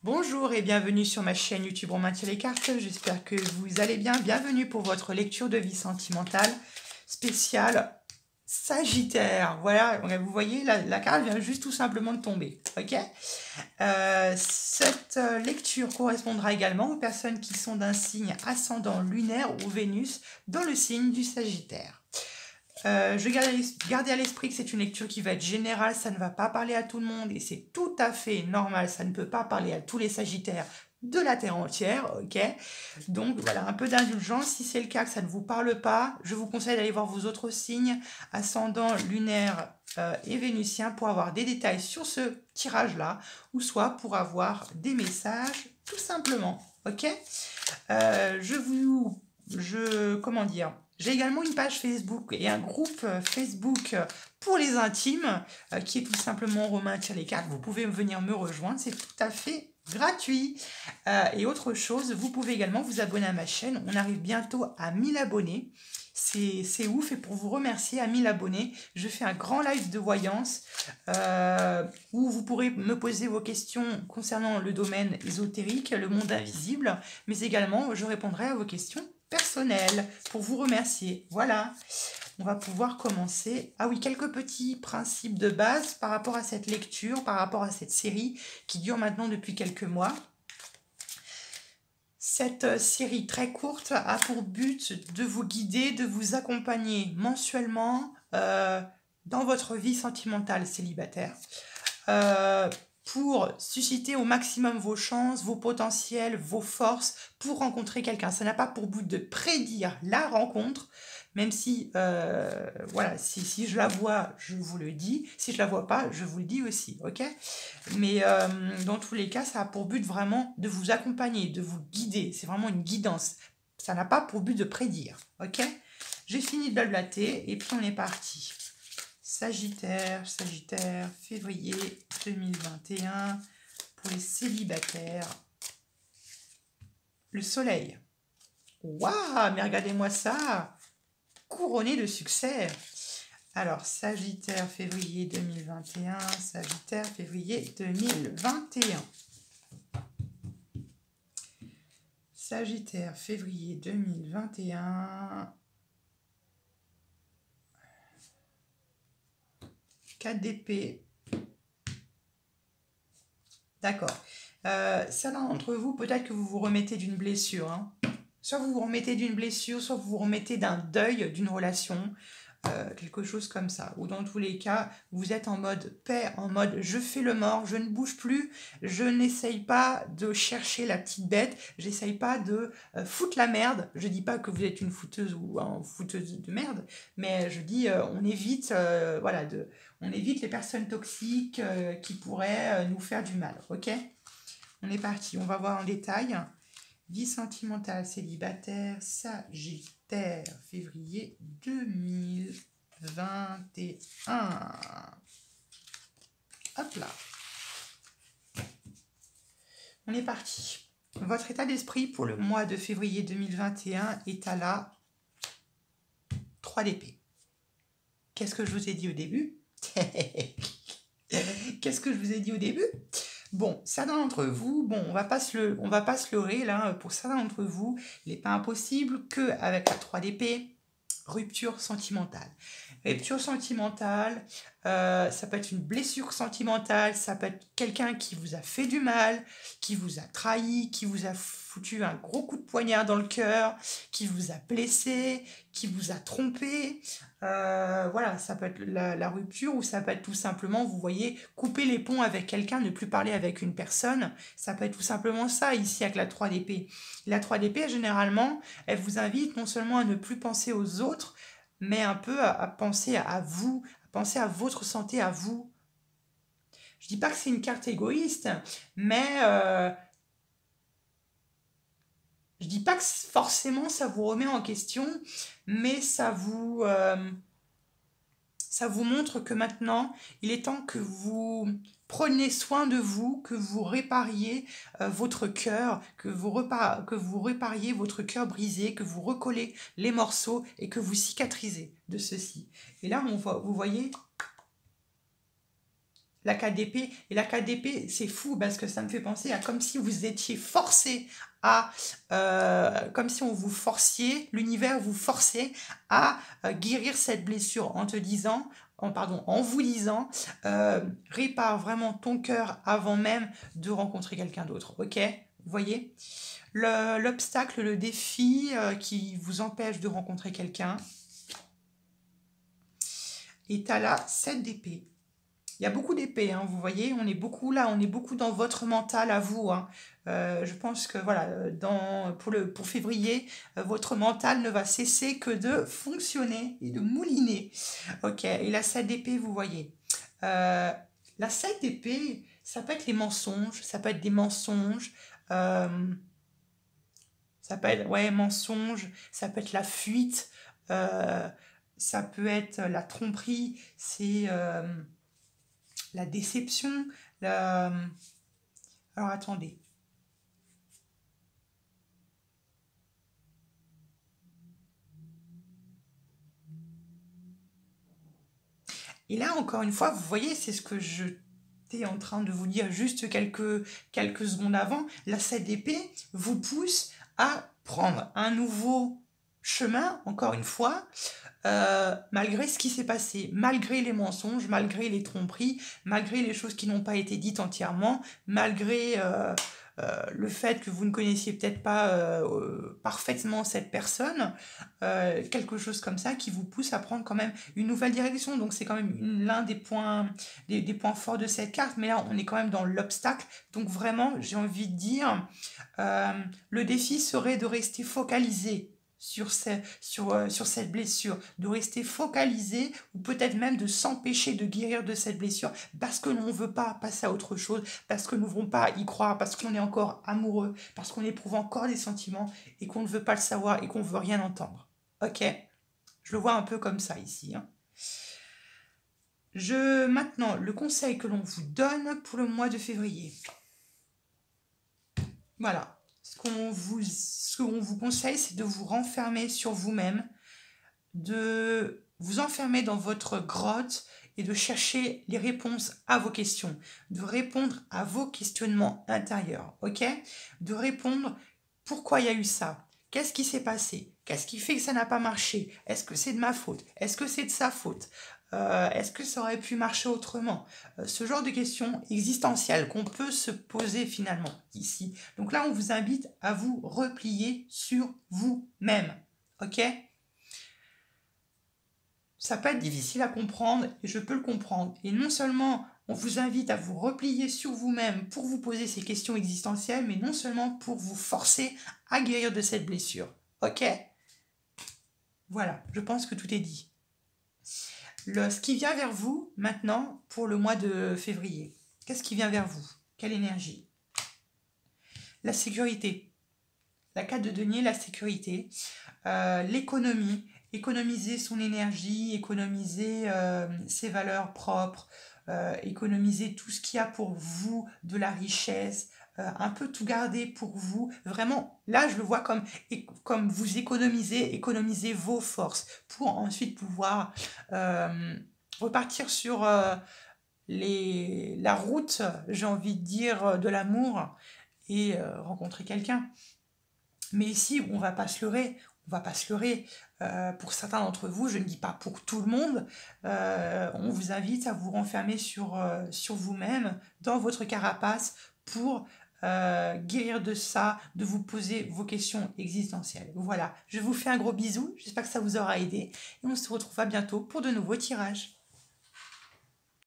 Bonjour et bienvenue sur ma chaîne YouTube On maintient les cartes. J'espère que vous allez bien. Bienvenue pour votre lecture de vie sentimentale spéciale Sagittaire. Voilà, vous voyez, la carte vient juste tout simplement de tomber. Ok. Cette lecture correspondra également aux personnes qui sont d'un signe ascendant lunaire ou Vénus dans le signe du Sagittaire. Gardez à l'esprit que c'est une lecture qui va être générale, ça ne va pas parler à tout le monde et c'est tout à fait normal, ça ne peut pas parler à tous les Sagittaires de la Terre entière, ok? Donc voilà, un peu d'indulgence, si c'est le cas que ça ne vous parle pas, je vous conseille d'aller voir vos autres signes, ascendant, lunaire et vénusien, pour avoir des détails sur ce tirage-là, ou soit pour avoir des messages, tout simplement, ok? Comment dire? J'ai également une page Facebook et un groupe Facebook pour les intimes qui est tout simplement Romain tire les cartes. Vous pouvez venir me rejoindre, c'est tout à fait gratuit. Et autre chose, vous pouvez également vous abonner à ma chaîne. On arrive bientôt à 1000 abonnés. C'est ouf, et pour vous remercier, à 1000 abonnés, je fais un grand live de voyance où vous pourrez me poser vos questions concernant le domaine ésotérique, le monde invisible, mais également je répondrai à vos questions personnelles pour vous remercier. Voilà, on va pouvoir commencer. Ah oui, quelques petits principes de base par rapport à cette lecture, par rapport à cette série qui dure maintenant depuis quelques mois. Cette série très courte a pour but de vous guider, de vous accompagner mensuellement dans votre vie sentimentale célibataire pour susciter au maximum vos chances, vos potentiels, vos forces pour rencontrer quelqu'un. Ça n'a pas pour but de prédire la rencontre, même si, voilà, si je la vois, je vous le dis. Si je la vois pas, je vous le dis aussi, ok? Mais dans tous les cas, ça a pour but vraiment de vous accompagner, de vous guider. C'est vraiment une guidance. Ça n'a pas pour but de prédire, ok? J'ai fini de blablater et puis on est parti. Sagittaire, février 2021, pour les célibataires. Le soleil. Waouh, mais regardez-moi ça! Couronné de succès. Alors, Sagittaire, février 2021, Sagittaire, février 2021. Sagittaire, février 2021. 4 d'épée. D'accord. Certains d'entre vous, peut-être que vous vous remettez d'une blessure. Hein. Soit vous vous remettez d'une blessure, soit vous vous remettez d'un deuil d'une relation. Quelque chose comme ça, ou dans tous les cas vous êtes en mode paix, en mode je fais le mort, je ne bouge plus, je n'essaye pas de chercher la petite bête, j'essaye pas de foutre la merde. Je dis pas que vous êtes une fouteuse ou un fouteuse de merde, mais je dis on évite voilà, on évite les personnes toxiques qui pourraient nous faire du mal, ok? On est parti, on va voir en détail. Vie sentimentale célibataire, Sagittaire, février 2021. Hop là. On est parti. Votre état d'esprit pour le mois de février 2021 est à la 3 d'épée. Qu'est-ce que je vous ai dit au début? Qu'est-ce que je vous ai dit au début? Bon, certains d'entre vous, bon, on va pas se leurrer là, pour certains d'entre vous, il n'est pas impossible qu'avec la 3 d'épée, rupture sentimentale. Rupture sentimentale, ça peut être une blessure sentimentale, ça peut être quelqu'un qui vous a fait du mal, qui vous a trahi, qui vous a foutu un gros coup de poignard dans le cœur, qui vous a blessé, qui vous a trompé. Voilà, ça peut être la rupture, ou ça peut être tout simplement, vous voyez, couper les ponts avec quelqu'un, ne plus parler avec une personne. Ça peut être tout simplement ça ici avec la 3 d'épée. La 3 d'épée, généralement, elle vous invite non seulement à ne plus penser aux autres, mais un peu à penser à vous, à penser à votre santé, à vous. Je dis pas que c'est une carte égoïste, mais je dis pas que forcément ça vous remet en question, mais ça vous montre que maintenant, il est temps que vous preniez soin de vous, que vous répariez votre cœur, que vous répariez votre cœur brisé, que vous recollez les morceaux et que vous cicatrisez de ceci. Et là, vous voyez la 4 d'épée. Et la 4 d'épée, c'est fou parce que ça me fait penser à comme si vous étiez forcé à, comme si on vous forciez, l'univers vous forçait à guérir cette blessure en te disant, en vous disant, répare vraiment ton cœur avant même de rencontrer quelqu'un d'autre, ok? Vous voyez? L'obstacle, le défi qui vous empêche de rencontrer quelqu'un. Et tu as là 7 d'épée. Il y a beaucoup d'épées, hein, vous voyez, on est beaucoup là, on est beaucoup dans votre mental à vous. Hein. Je pense que voilà, pour février, votre mental ne va cesser que de fonctionner et de mouliner. Ok, et la 7 d'épée, vous voyez. La 7 d'épée, ça peut être les mensonges, ça peut être des mensonges, ça peut être, ouais, mensonges, ça peut être la fuite, ça peut être la tromperie, c'est la déception, alors attendez. Et là, encore une fois, vous voyez, c'est ce que j'étais en train de vous dire juste quelques secondes avant. La 7 d'épée vous pousse à prendre un nouveau chemin, encore une fois, malgré ce qui s'est passé, malgré les mensonges, malgré les tromperies, malgré les choses qui n'ont pas été dites entièrement, malgré le fait que vous ne connaissiez peut-être pas parfaitement cette personne, quelque chose comme ça qui vous pousse à prendre quand même une nouvelle direction. Donc c'est quand même l'un des points forts de cette carte, mais là on est quand même dans l'obstacle. Donc vraiment, j'ai envie de dire, le défi serait de rester focalisé sur cette blessure, de rester focalisé ou peut-être même de s'empêcher de guérir de cette blessure parce que l'on ne veut pas passer à autre chose, parce que nous ne voulons pas y croire, parce qu'on est encore amoureux, parce qu'on éprouve encore des sentiments et qu'on ne veut pas le savoir et qu'on ne veut rien entendre. Ok? Je le vois un peu comme ça ici. Hein. Maintenant, le conseil que l'on vous donne pour le mois de février. Voilà. Ce qu'on vous conseille, c'est de vous renfermer sur vous-même, de vous enfermer dans votre grotte et de chercher les réponses à vos questions, de répondre à vos questionnements intérieurs, ok? De répondre pourquoi il y a eu ça, qu'est-ce qui s'est passé, qu'est-ce qui fait que ça n'a pas marché, est-ce que c'est de ma faute, est-ce que c'est de sa faute, est-ce que ça aurait pu marcher autrement? Ce genre de questions existentielles qu'on peut se poser finalement ici. Donc là, on vous invite à vous replier sur vous-même, ok? Ça peut être difficile à comprendre et je peux le comprendre. Et non seulement on vous invite à vous replier sur vous-même pour vous poser ces questions existentielles, mais non seulement pour vous forcer à guérir de cette blessure. Ok? Voilà, je pense que tout est dit. Ce qui vient vers vous maintenant pour le mois de février. Qu'est-ce qui vient vers vous? Quelle énergie? La sécurité. La carte de denier, la sécurité. L'économie. Économiser son énergie, économiser ses valeurs propres, économiser tout ce qu'il y a pour vous, de la richesse, un peu tout garder pour vous. Vraiment, là, je le vois comme vous économiser vos forces pour ensuite pouvoir repartir sur la route, j'ai envie de dire, de l'amour et rencontrer quelqu'un. Mais ici, on va pas se leurrer. On va pas se leurrer. Pour certains d'entre vous, je ne dis pas pour tout le monde, on vous invite à vous renfermer sur vous-même, dans votre carapace, pour guérir de ça, de vous poser vos questions existentielles. Voilà, je vous fais un gros bisou, j'espère que ça vous aura aidé, et on se retrouvera bientôt pour de nouveaux tirages.